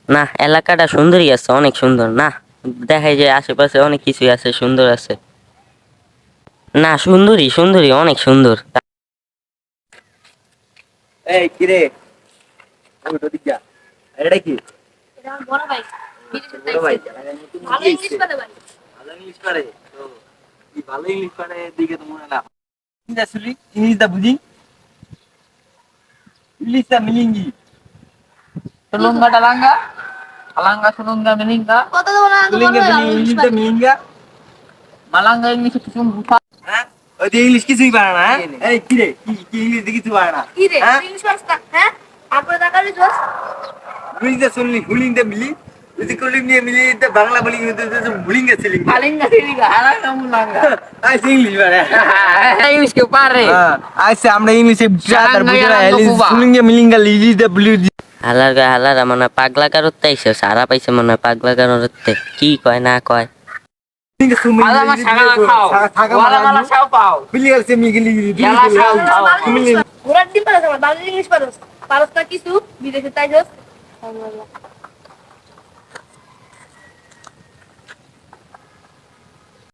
না, এলাকাটা সুন্দরই আছে, অনেক সুন্দর। না, দেখাই যায় আশেপাশে অনেক কিছুই আছে, সুন্দর আছে। না, সুন্দরী সুন্দরী, অনেক সুন্দর। এই কিরে ওটা দিকা এটা কি এটা আমার বড় ভাই বিদেশে বড় ভাই থাকছে। ভালো ইংলিশ পারে ভাই। ভালো ইংলিশ পারে তো কি ভালো ইংলিশ পারে দিকে তো মনে না ইংলিশ আসলে ইংলিশটা বুঝি ইংলিশটা মিলিঙ্গি Tulunga dalanga, alanga tulunga meninga, কত দেবো না তো বড় মিলিঙ্গা ভাই ভালো মিলিঙ্গা ইংলিশ ইংলিশটা পারে। মিলিঙ্গা malanga ini susun buka. হ্যাঁ ওই যে ইংলিশ কিছুই পারে না হ্যাঁ? এই কিরে কি কি ইংলিশ দিয়ে কিছু পারে না কি রে হ্যাঁ তুই ইংলিশ পারিস না হ্যাঁ আপনি টাকারই জোস মিলিঙ্গা শুনলি হুলিঙ্গা মিলি যদি কলিং নিয়ে মিলি এটা বাংলা বলি হুলিঙ্গা ছিলিং Alinga siniga, alanga mulanga. আই ইংলিশ পারে English ke pare. আচ্ছা আমরা ইংলিশে ব্রাদার Sarangga বুঝরা yalang এলিস kuba. হুলিঙ্গা মিলিঙ্গা লিলি দা ব্লু হালার গায়ে হালারা মনে হয় পাগলা কারোতে আইসে, সারা পাইছে মনে হয় পাগলা কারোতে। কি কয় না koi. লিঙ্গা সুমি Ala masagala kau. Wala mala sao pau. বিলিয়ার সে মিগলি Yala sao pau. ঘোরার দিন পারস আমার ভালো ইংলিশ পারস পারস না কিছু বিদেশে তাই জোস